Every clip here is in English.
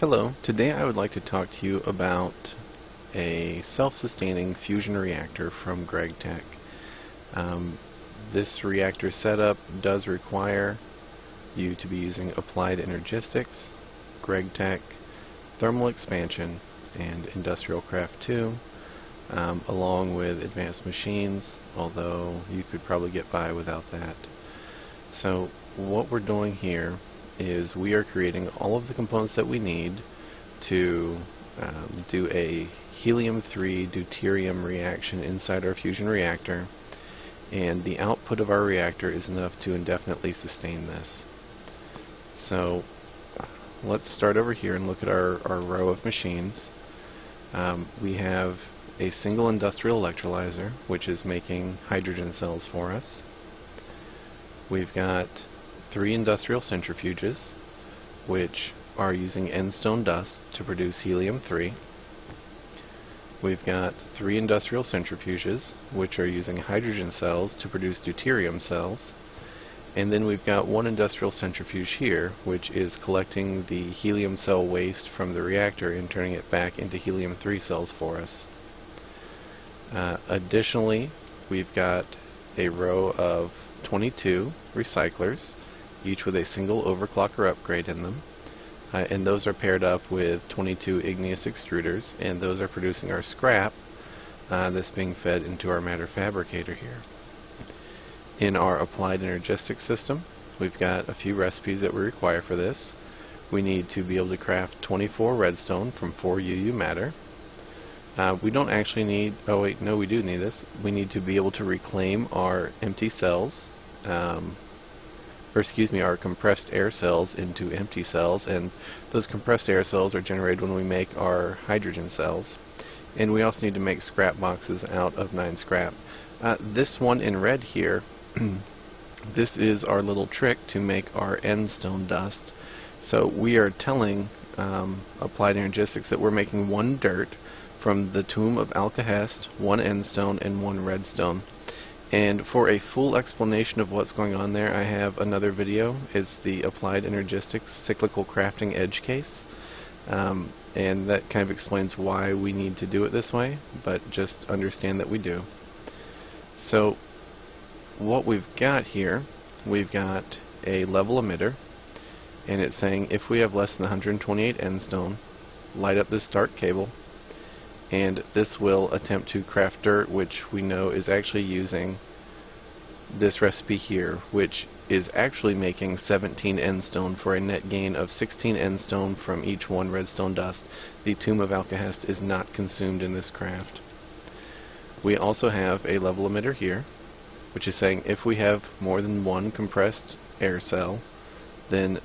Hello, today I would like to talk to you about a self-sustaining fusion reactor from GregTech. This reactor setup does require you to be using applied Energistics, GregTech, thermal expansion, and Industrialcraft 2, along with advanced machines, although you could probably get by without that. So what we're doing here is we are creating all of the components that we need to do a helium-3 deuterium reaction inside our fusion reactor, and the output of our reactor is enough to indefinitely sustain this. So let's start over here and look at our row of machines. We have a single industrial electrolyzer, which is making hydrogen cells for us. We've got 3 industrial centrifuges, which are using end-stone dust to produce helium-3. We've got 3 industrial centrifuges, which are using hydrogen cells to produce deuterium cells. And then we've got 1 industrial centrifuge here, which is collecting the helium cell waste from the reactor and turning it back into helium-3 cells for us. Additionally, we've got a row of 22 recyclers, each with a single overclocker upgrade in them, and those are paired up with 22 igneous extruders, and those are producing our scrap that's being fed into our matter fabricator here. In our applied Energistics system, we've got a few recipes that we require for this. We need to be able to craft 24 redstone from 4 UU matter. We don't actually need, oh wait, no, we do need this. We need to be able to reclaim our empty cells, our compressed air cells into empty cells, and those compressed air cells are generated when we make our hydrogen cells. And we also need to make scrap boxes out of 9 scrap. This one in red here, this is our little trick to make our end-stone dust. So we are telling Applied Energistics that we're making 1 dirt from the tomb of Alcahest, 1 end-stone, and 1 redstone. And for a full explanation of what's going on there, I have another video. It's the Applied Energistics Cyclical Crafting Edge Case. And that kind of explains why we need to do it this way, but just understand that we do. So what we've got here, we've got a level emitter, and it's saying if we have less than 128 endstone, light up this dark cable, and this will attempt to craft dirt, which we know is actually using this recipe here, which is actually making 17 endstone for a net gain of 16 endstone from each 1 redstone dust. The tomb of Alcahest is not consumed in this craft. We also have a level emitter here, which is saying if we have more than 1 compressed air cell, then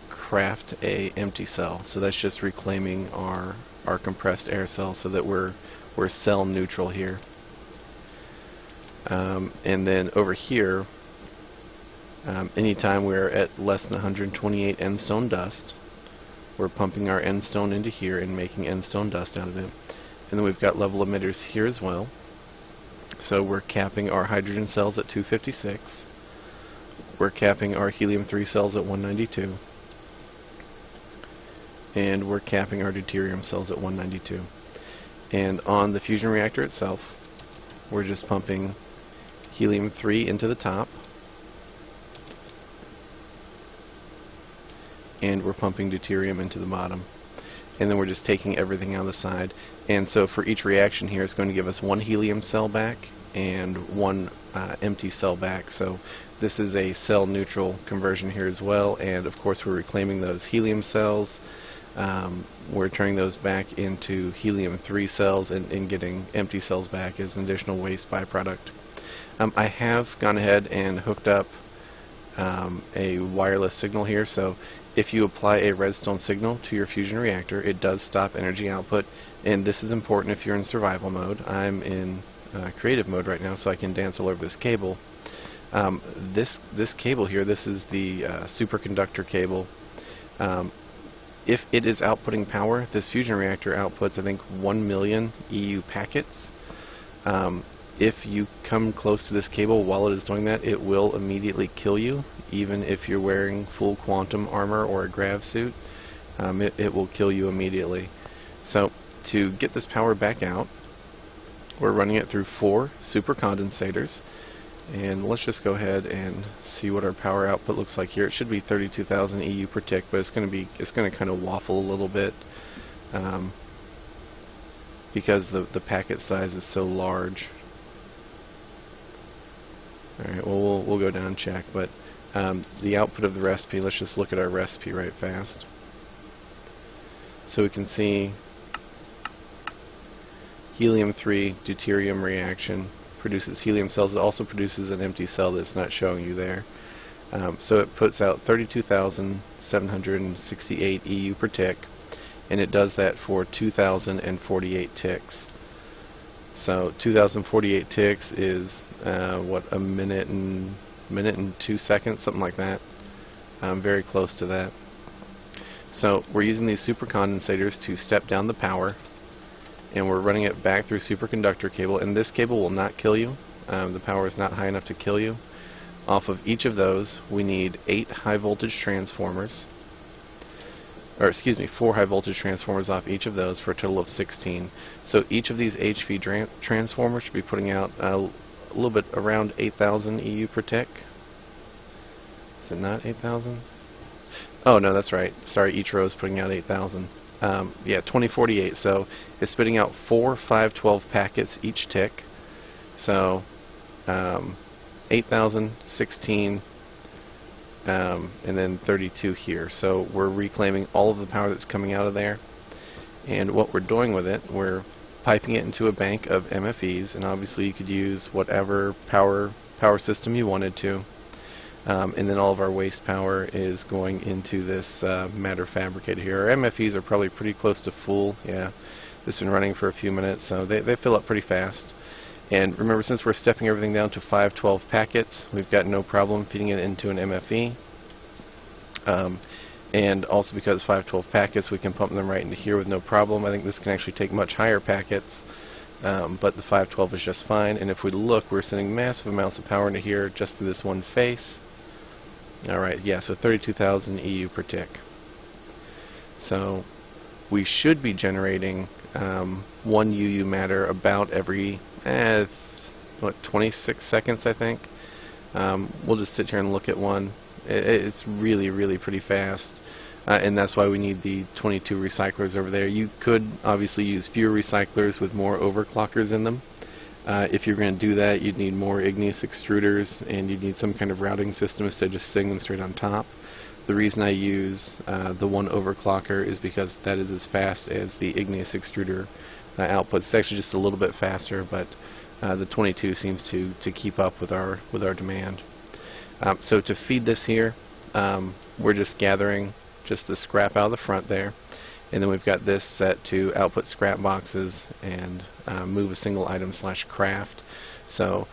craft a empty cell. So that's just reclaiming our compressed air cell so that we're cell neutral here. And then over here, anytime we're at less than 128 endstone dust, we're pumping our endstone into here and making endstone dust out of it. And then we've got level emitters here as well. So we're capping our hydrogen cells at 256. We're capping our helium-3 cells at 192. And we're capping our deuterium cells at 192. And on the fusion reactor itself, we're just pumping helium-3 into the top, and we're pumping deuterium into the bottom. And then we're just taking everything out of the side. And so for each reaction here, it's going to give us 1 helium cell back and 1 empty cell back. So this is a cell neutral conversion here as well, and of course we're reclaiming those helium cells. We're turning those back into helium-3 cells and getting empty cells back as an additional waste byproduct. I have gone ahead and hooked up a wireless signal here, so if you apply a redstone signal to your fusion reactor, it does stop energy output, and this is important if you're in survival mode. I'm in creative mode right now, so I can dance all over this cable. This cable here, this is the superconductor cable. If it is outputting power, this fusion reactor outputs, I think, 1 million EU packets. If you come close to this cable while it is doing that, it will immediately kill you, even if you're wearing full quantum armor or a grav suit. it will kill you immediately. So to get this power back out, we're running it through 4 supercondensators, and let's just go ahead and see what our power output looks like here. It should be 32,000 EU per tick, but it's going to kind of waffle a little bit because the packet size is so large. Alright, well, we'll go down and check, but the output of the recipe, let's just look at our recipe right fast. So we can see helium-3 deuterium reaction produces helium cells. It also produces an empty cell that's not showing you there. So it puts out 32,768 EU per tick, and it does that for 2,048 ticks. So 2,048 ticks is what, a minute and 2 seconds, something like that. Very close to that. So we're using these supercondensators to step down the power, and we're running it back through superconductor cable, and this cable will not kill you. The power is not high enough to kill you. Off of each of those, we need 8 high voltage transformers, or excuse me, 4 high voltage transformers off each of those for a total of 16. So each of these HV transformers should be putting out a little bit around 8,000 EU per tick. Is it not 8,000? Oh no, that's right. Sorry, each row is putting out 8,000. Yeah, 2048. So it's spitting out 4 512 packets each tick. So 8,000, 16, and then 32 here. So we're reclaiming all of the power that's coming out of there. And what we're doing with it, we're piping it into a bank of MFEs, and obviously you could use whatever power system you wanted to. And then all of our waste power is going into this matter fabricator here. Our MFEs are probably pretty close to full. Yeah, this has been running for a few minutes, so they fill up pretty fast. And remember, since we're stepping everything down to 512 packets, we've got no problem feeding it into an MFE. And also because 512 packets, we can pump them right into here with no problem. I think this can actually take much higher packets, but the 512 is just fine. And if we look, we're sending massive amounts of power into here just through this one face. Alright, yeah, so 32,000 EU per tick. So we should be generating 1 UU matter about every, 26 seconds, I think. We'll just sit here and look at one. It's really, really pretty fast. And that's why we need the 22 recyclers over there. You could obviously use fewer recyclers with more overclockers in them. If you're going to do that, you'd need more igneous extruders, and you'd need some kind of routing system instead of just sitting them straight on top. The reason I use the 1 overclocker is because that is as fast as the igneous extruder output. It's actually just a little bit faster, but the 22 seems to keep up with our demand. So to feed this here, we're just gathering just the scrap out of the front there, and then we've got this set to output scrap boxes and move a single item / craft. So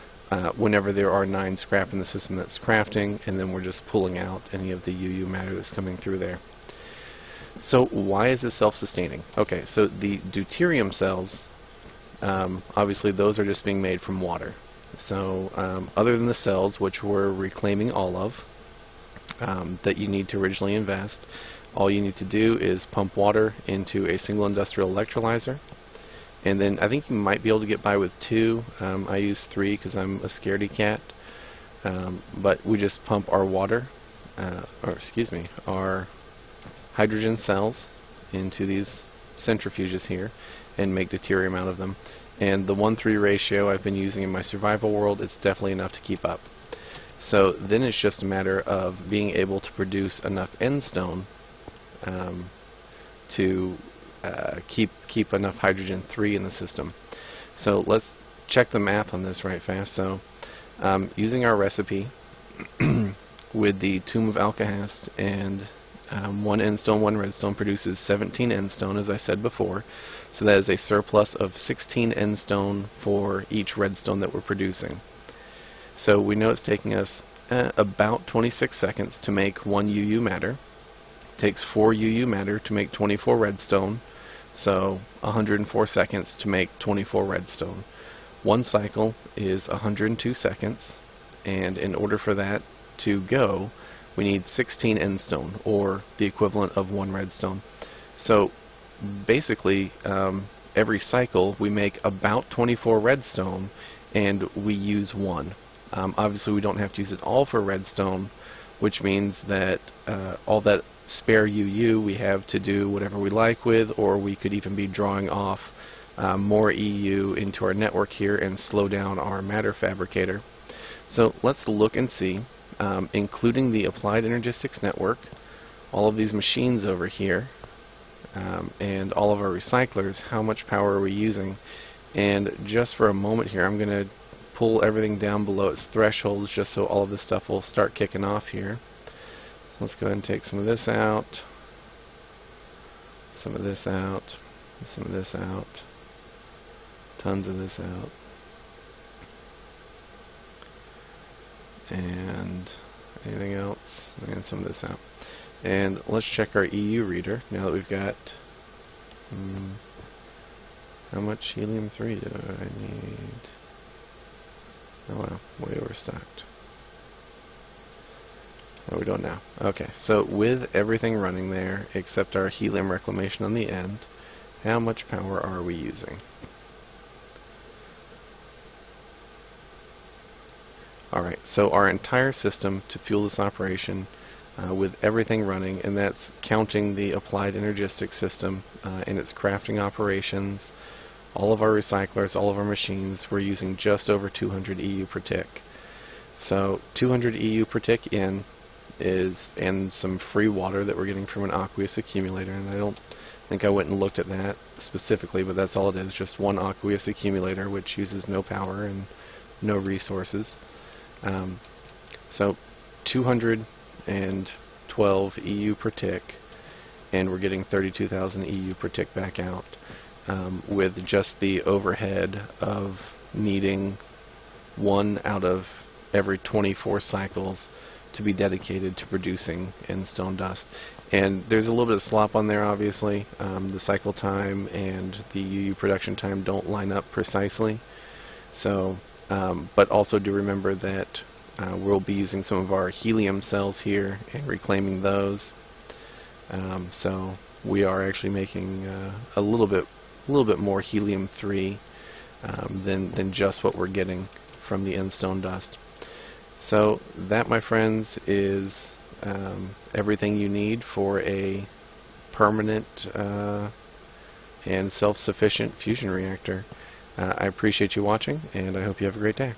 whenever there are 9 scrap in the system, that's crafting, and then we're just pulling out any of the UU matter that's coming through there. So why is this self-sustaining? Okay, so the deuterium cells, obviously those are just being made from water. So other than the cells, which we're reclaiming all of, that you need to originally invest, all you need to do is pump water into a single industrial electrolyzer, and then I think you might be able to get by with 2. I use 3 because I'm a scaredy cat, but we just pump our water, our hydrogen cells into these centrifuges here and make deuterium out of them. And the 1:3 ratio I've been using in my survival world, it's definitely enough to keep up. So then it's just a matter of being able to produce enough end stone to keep enough hydrogen-3 in the system. So let's check the math on this right fast. So using our recipe with the Tomb of Alcahast and 1 end stone, 1 redstone produces 17 end stone, as I said before. So that is a surplus of 16 end stone for each redstone that we're producing. So we know it's taking us about 26 seconds to make 1 UU matter. It takes 4 UU matter to make 24 redstone. So 104 seconds to make 24 redstone. 1 cycle is 102 seconds, and in order for that to go, we need 16 endstone, or the equivalent of 1 redstone. So basically, every cycle we make about 24 redstone, and we use 1. Obviously we don't have to use it all for redstone, which means that all that spare UU we have to do whatever we like with, or we could even be drawing off more EU into our network here and slow down our matter fabricator. So let's look and see, including the applied Energistics network, all of these machines over here, and all of our recyclers, how much power are we using. And just for a moment here, I'm going to pull everything down below its thresholds just so all of this stuff will start kicking off here. Let's go ahead and take some of this out, some of this out, some of this out, tons of this out, and anything else, and some of this out. And let's check our EU reader now that we've got how much helium-3 do I need? Oh wow, way overstocked. Oh, we don't now. Okay, so with everything running there except our helium reclamation on the end, how much power are we using? Alright, so our entire system to fuel this operation with everything running, and that's counting the applied Energistics system and its crafting operations, all of our recyclers, all of our machines, we're using just over 200 EU per tick. So 200 EU per tick in is, and some free water that we're getting from an aqueous accumulator, and I don't think I went and looked at that specifically, but that's all it is, just one aqueous accumulator which uses no power and no resources. So 212 EU per tick, and we're getting 32,000 EU per tick back out, with just the overhead of needing 1 out of every 24 cycles to be dedicated to producing endstone dust. And there's a little bit of slop on there, obviously. The cycle time and the UU production time don't line up precisely. So, but also do remember that we'll be using some of our helium cells here and reclaiming those. So we are actually making a little bit more helium-3 than just what we're getting from the endstone dust. So that, my friends, is everything you need for a permanent and self-sufficient fusion reactor. I appreciate you watching, and I hope you have a great day.